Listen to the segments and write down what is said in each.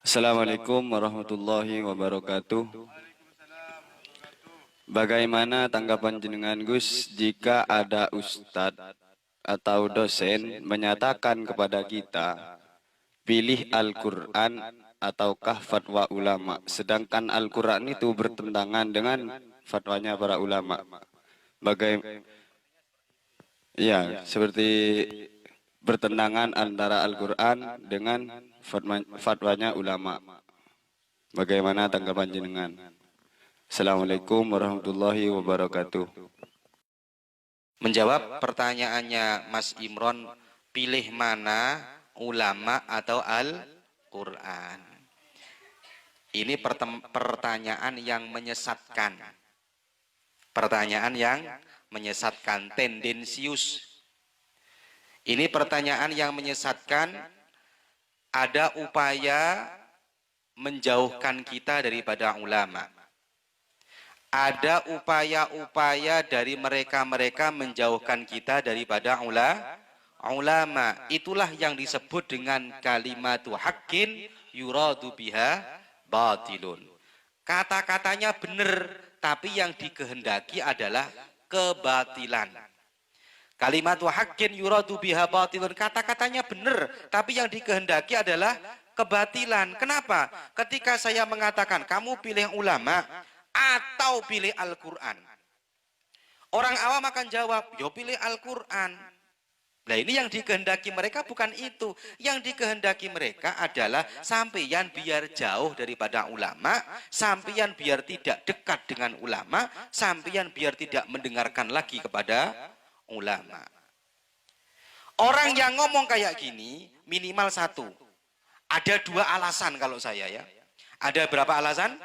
Assalamualaikum warahmatullahi wabarakatuh. Bagaimana tanggapan jenengan Gus jika ada ustadz atau dosen menyatakan kepada kita pilih Al-Quran ataukah fatwa ulama, sedangkan Al-Quran itu bertentangan dengan fatwanya para ulama. Bagaimana? Ya, seperti bertentangan antara Al-Quran dengan fatwanya ulama. Bagaimana tanggapan jenengan? Assalamualaikum warahmatullahi wabarakatuh. Menjawab pertanyaannya Mas Imron, pilih mana, ulama atau Al-Quran? Ini pertanyaan yang menyesatkan. Pertanyaan yang menyesatkan, tendensius. Ini pertanyaan yang menyesatkan. Ada upaya menjauhkan kita daripada ulama. Ada upaya-upaya dari mereka-mereka menjauhkan kita daripada ulama. Itulah yang disebut dengan kalimatu haqqin yuradu biha batilun. Kata-katanya benar, tapi yang dikehendaki adalah kebatilan. Kalimatu haqqin yuradu biha batilun. Kata-katanya benar, tapi yang dikehendaki adalah kebatilan. Kenapa? Ketika saya mengatakan kamu pilih ulama atau pilih Al-Quran, orang awam akan jawab, yo pilih Al-Quran. Nah, ini yang dikehendaki mereka bukan itu. Yang dikehendaki mereka adalah sampeyan biar jauh daripada ulama, sampeyan biar tidak dekat dengan ulama, sampeyan biar tidak mendengarkan lagi kepada ulama. Orang yang ngomong kayak gini minimal satu. Ada dua alasan kalau saya ya. Ada berapa alasan?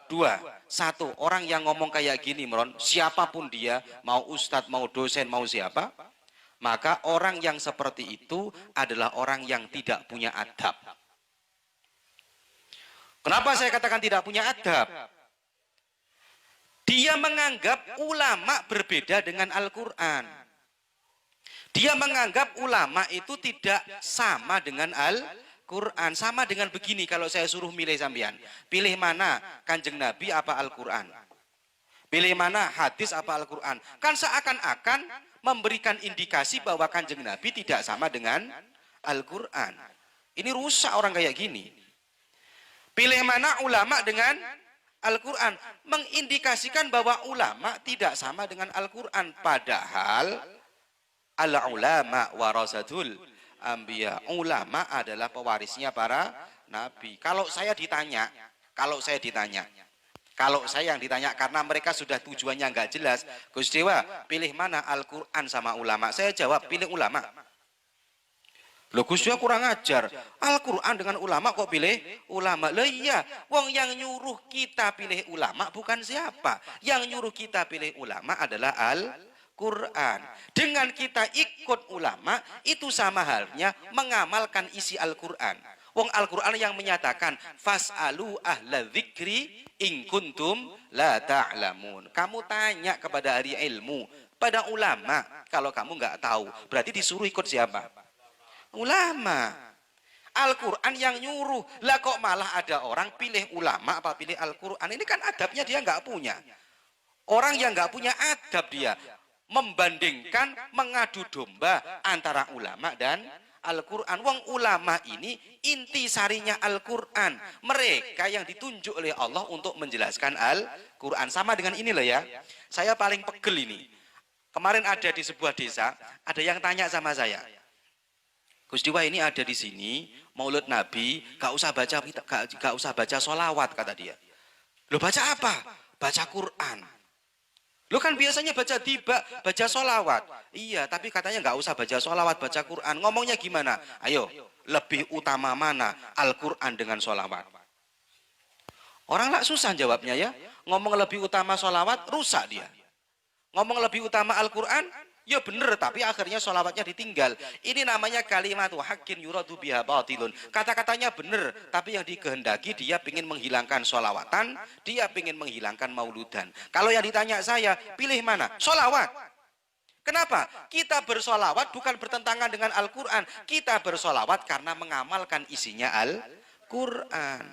Dua. Satu, orang yang ngomong kayak gini, Mron, siapapun dia, mau ustadz, mau dosen, mau siapa, maka orang yang seperti itu adalah orang yang tidak punya adab. Kenapa saya katakan tidak punya adab? Dia menganggap ulama berbeda dengan Al-Quran. Dia menganggap ulama itu tidak sama dengan Al-Quran. Sama dengan begini, kalau saya suruh milih sampean, pilih mana, Kanjeng Nabi apa Al-Quran? Pilih mana, hadis apa Al-Quran? Kan seakan-akan memberikan indikasi bahwa Kanjeng Nabi tidak sama dengan Al-Quran. Ini rusak orang kayak gini. Pilih mana, ulama dengan Al-Quran, mengindikasikan bahwa ulama tidak sama dengan Al-Quran. Padahal al-ulama warasatul anbiya, ulama adalah pewarisnya para nabi. Kalau saya yang ditanya, karena mereka sudah tujuannya nggak jelas, Gus Dewa pilih mana, Al-Quran sama ulama? Saya jawab pilih ulama. Loh, Gus Dewa kurang ajar, Al-Quran dengan ulama kok pilih ulama? Loh iya, wong yang nyuruh kita pilih ulama bukan siapa, yang nyuruh kita pilih ulama adalah Al-Quran. Dengan kita ikut ulama, itu sama halnya mengamalkan isi Al-Quran. Wong Al-Quran yang menyatakan fas'alu ahla dzikri in kuntum la ta'lamun. Kamu tanya kepada ahli ilmu, pada ulama. Kalau kamu nggak tahu, berarti disuruh ikut siapa? Ulama. Al-Quran yang nyuruh. Lah kok malah ada orang pilih ulama apa pilih Al-Quran? Ini kan adabnya dia nggak punya. Orang yang nggak punya adab dia membandingkan, mengadu domba antara ulama dan Al-Quran. Wong ulama ini inti sarinya Al-Quran. Mereka yang ditunjuk oleh Allah untuk menjelaskan Al-Quran. Sama dengan ini loh ya. Saya paling pegel ini. Kemarin ada di sebuah desa, ada yang tanya sama saya, Gus Dewa ini ada di sini, Maulid Nabi, gak usah baca sholawat, kata dia. Loh, baca apa? Baca Quran. Lo kan biasanya baca sholawat. Iya, tapi katanya nggak usah baca sholawat, baca Quran. Ngomongnya gimana? Ayo, lebih utama mana, Al-Quran dengan sholawat? Orang lah susah jawabnya ya. Ngomong lebih utama sholawat, rusak dia. Ngomong lebih utama Al-Quran, ya bener, tapi akhirnya sholawatnya ditinggal. Ini namanya kalimatu haqqin yuradu biha batilun. Kata-katanya bener, tapi yang dikehendaki dia ingin menghilangkan sholawatan, dia ingin menghilangkan mauludan. Kalau yang ditanya saya, pilih mana? Sholawat. Kenapa? Kita bersolawat bukan bertentangan dengan Al-Quran. Kita bersolawat karena mengamalkan isinya Al-Quran. Quran.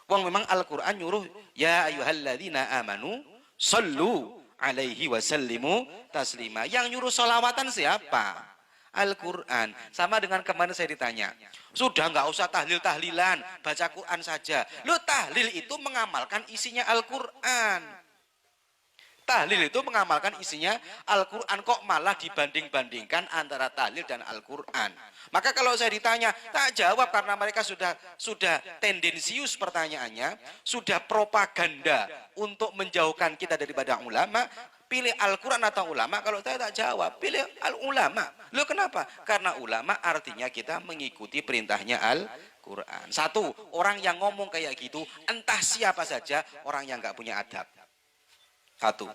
Wong memang Al-Quran nyuruh ya ayyuhalladzina amanu sallu alaihi wasallimu taslima. Yang nyuruh solawatan siapa? Al-Quran. Sama dengan kemarin saya ditanya, sudah nggak usah tahlil-tahlilan, baca Quran saja. Lu tahlil itu mengamalkan isinya Al-Quran. Tahlil itu mengamalkan isinya Al-Quran, kok malah dibanding-bandingkan antara tahlil dan Al-Quran. Maka kalau saya ditanya, tak jawab karena mereka sudah tendensius pertanyaannya, sudah propaganda untuk menjauhkan kita daripada ulama. Pilih Al-Quran atau ulama? Kalau saya tak jawab, pilih ulama. Loh kenapa? Karena ulama artinya kita mengikuti perintahnya Al-Quran. Satu, orang yang ngomong kayak gitu, entah siapa saja, orang yang nggak punya adab. Satu,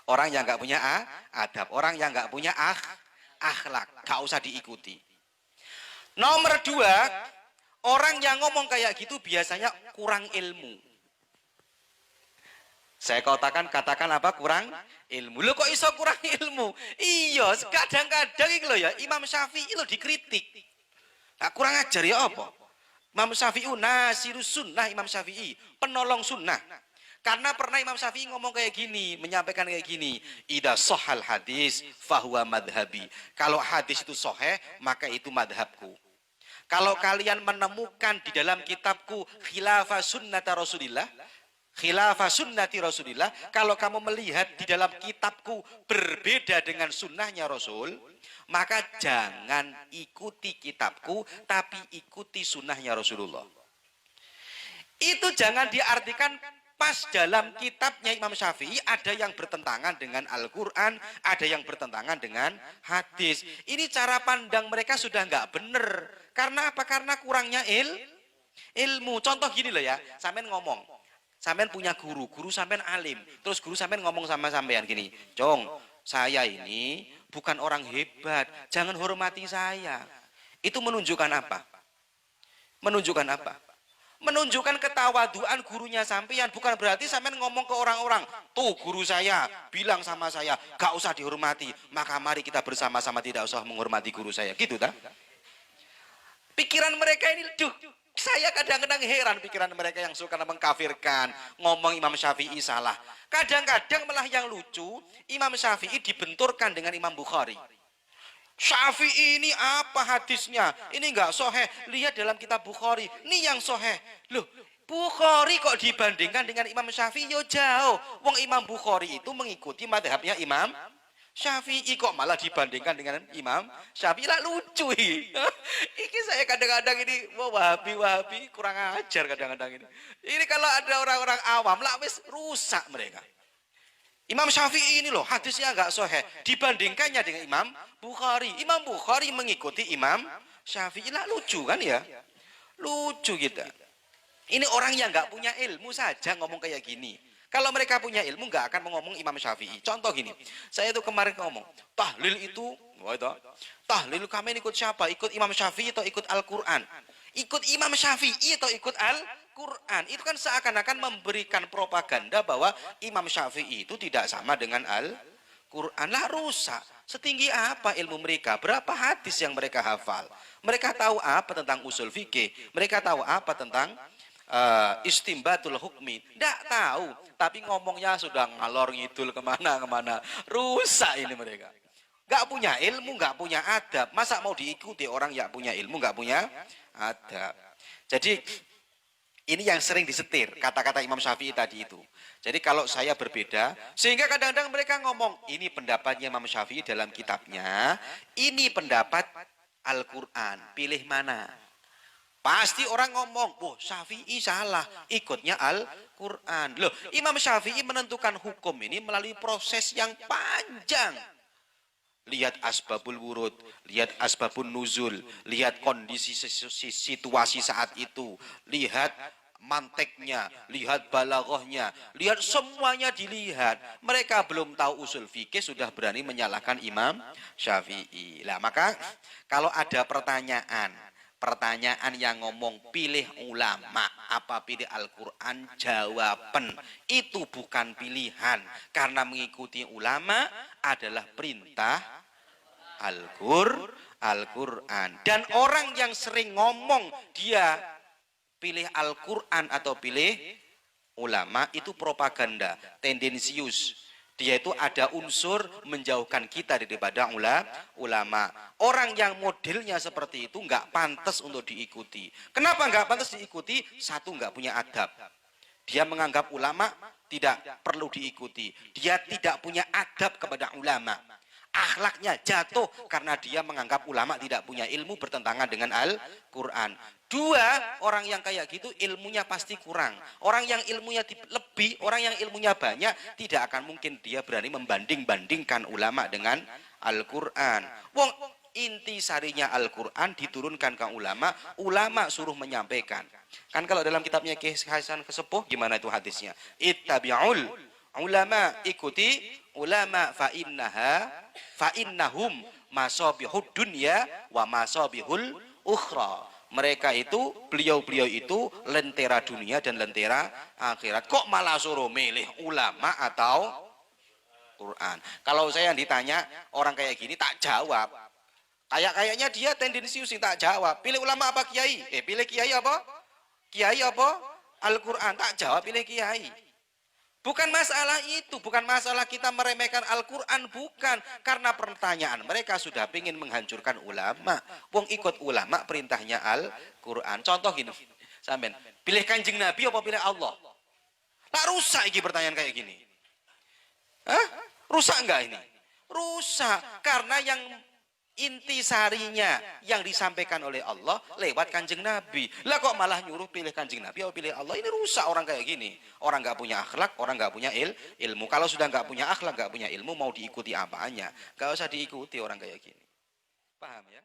orang yang nggak punya adab, orang yang nggak punya akhlak, nggak usah diikuti. Nomor dua, orang yang ngomong kayak gitu biasanya kurang ilmu. Saya katakan apa? Kurang ilmu. Lo kok iso kurang ilmu? Iya, kadang-kadang iki lho ya, Imam Syafi'i lo dikritik. Nah, kurang ajar ya apa? Imam Syafi'i nasirus sunnah, Imam Syafi'i penolong sunnah. Karena pernah Imam Syafi'i ngomong kayak gini, menyampaikan kayak gini, idza shahhal hadis fahuwa madhabi. Kalau hadis itu sahih, maka itu madhabku. Kalau kalian menemukan di dalam kitabku khilafah sunnati Rasulillah, kalau kamu melihat di dalam kitabku berbeda dengan sunnahnya Rasul, maka jangan ikuti kitabku, tapi ikuti sunnahnya Rasulullah. Itu jangan diartikan pas dalam kitabnya Imam Syafi'i ada yang bertentangan dengan Al-Quran, ada yang bertentangan dengan hadis. Ini cara pandang mereka sudah nggak benar. Karena apa? Karena kurangnya ilmu. Contoh gini loh ya, sampean ngomong, sampean punya guru sampean alim, terus guru sampean ngomong sama sampean gini, Cong, saya ini bukan orang hebat, jangan hormati saya. Itu menunjukkan apa? Menunjukkan apa? Menunjukkan ketawaduan gurunya sampean. Bukan berarti sampean ngomong ke orang-orang, tuh guru saya bilang sama saya gak usah dihormati, maka mari kita bersama-sama tidak usah menghormati guru saya, gitu tak? Pikiran mereka ini, saya kadang-kadang heran pikiran mereka yang suka mengkafirkan, ngomong Imam Syafi'i salah. Kadang-kadang malah yang lucu, Imam Syafi'i dibenturkan dengan Imam Bukhari. Syafi'i ini apa hadisnya? Ini enggak sahih. Lihat dalam kitab Bukhari. Ini yang sahih. Loh, Bukhari kok dibandingkan dengan Imam Syafi'i? Yo jauh. Wong Imam Bukhari itu mengikuti madhabnya Imam Syafi'i, kok malah dibandingkan dengan Imam Syafi'i. Lah lucu ini. Ini saya kadang-kadang ini wahabi kurang ajar kadang-kadang ini. Ini kalau ada orang-orang awam lah wis rusak mereka. Imam Syafi'i ini loh hadisnya agak sahih, dibandingkannya dengan Imam Bukhari. Imam Bukhari mengikuti Imam Syafi'i. Lah lucu kan ya? Lucu kita. Ini orang yang nggak punya ilmu saja ngomong kayak gini. Kalau mereka punya ilmu nggak akan ngomong Imam Syafi'i. Contoh gini, saya itu kemarin ngomong, tahlil itu, tahlil kami ikut siapa? Ikut Imam Syafi'i atau ikut Al-Quran? Ikut Imam Syafi'i atau ikut Al-Quran? Itu kan seakan-akan memberikan propaganda bahwa Imam Syafi'i itu tidak sama dengan Al-Quran. Lah rusak. Setinggi apa ilmu mereka? Berapa hadis yang mereka hafal? Mereka tahu apa tentang usul fikih? Mereka tahu apa tentang istimbatul hukmi? Tidak tahu. Tapi ngomongnya sudah ngalor ngidul kemana-kemana. Rusak ini mereka. Gak punya ilmu, gak punya adab. Masa mau diikuti orang yang punya ilmu, gak punya adab. Jadi ini yang sering disetir kata-kata Imam Syafi'i tadi itu. Jadi kalau saya berbeda, sehingga kadang-kadang mereka ngomong, ini pendapatnya Imam Syafi'i dalam kitabnya, ini pendapat Al-Quran, pilih mana? Pasti orang ngomong, wah Syafi'i salah, ikutnya Al-Quran. Loh, Imam Syafi'i menentukan hukum ini melalui proses yang panjang. Lihat asbabul wurud, lihat asbabun nuzul, lihat kondisi situasi saat itu, lihat manteknya, lihat balaghahnya, lihat semuanya dilihat. Mereka belum tahu usul fikih sudah berani menyalahkan Imam Syafi'i. Lah maka kalau ada pertanyaan yang ngomong pilih ulama apa pilih Al-Quran, jawaban itu bukan pilihan, karena mengikuti ulama adalah perintah Al-Quran. Dan orang yang sering ngomong dia pilih Al-Quran atau pilih ulama itu propaganda, tendensius. Dia itu ada unsur menjauhkan kita daripada ulama. Orang yang modelnya seperti itu nggak pantas untuk diikuti. Kenapa nggak pantas diikuti? Satu, nggak punya adab. Dia menganggap ulama tidak perlu diikuti. Dia tidak punya adab kepada ulama. Akhlaknya jatuh karena dia menganggap ulama tidak punya ilmu, bertentangan dengan Al-Quran. Dua, orang yang kayak gitu ilmunya pasti kurang. Orang yang ilmunya lebih, orang yang ilmunya banyak, tidak akan mungkin dia berani membanding-bandingkan ulama dengan Al-Quran. Wong inti sarinya Al-Quran diturunkan ke ulama, ulama suruh menyampaikan. Kan kalau dalam kitabnya Kiai Hasan Kesepuh, gimana itu hadisnya? Ittabi'ul ulama, ikuti ulama, fa'innahum masabihud dunya wa masabihul ukhra. Mereka itu, beliau-beliau itu lentera dunia dan lentera akhirat. Kok malah suruh milih ulama atau Quran? Kalau saya yang ditanya orang kayak gini tak jawab. Kayaknya dia tendensius tak jawab. Pilih ulama apa kiai? Pilih kiai apa? Kiai apa? Al-Quran. Tak jawab, pilih kiai. Bukan masalah itu, bukan masalah kita meremehkan Al-Quran, bukan. Karena pertanyaan mereka sudah ingin menghancurkan ulama. Wong ikut ulama perintahnya Al-Quran. Contoh gini, sampean, pilih Kanjeng Nabi apa pilih Allah? Tak rusak ini pertanyaan kayak gini. Hah? Rusak enggak ini? Rusak, karena yang inti sarinya yang disampaikan oleh Allah lewat Kanjeng Nabi. Lah kok malah nyuruh pilih Kanjeng Nabi atau pilih Allah? Ini rusak orang kayak gini. Orang nggak punya akhlak, orang nggak punya ilmu. Kalau sudah nggak punya akhlak, nggak punya ilmu, mau diikuti apanya? Nggak usah diikuti orang kayak gini. Paham ya?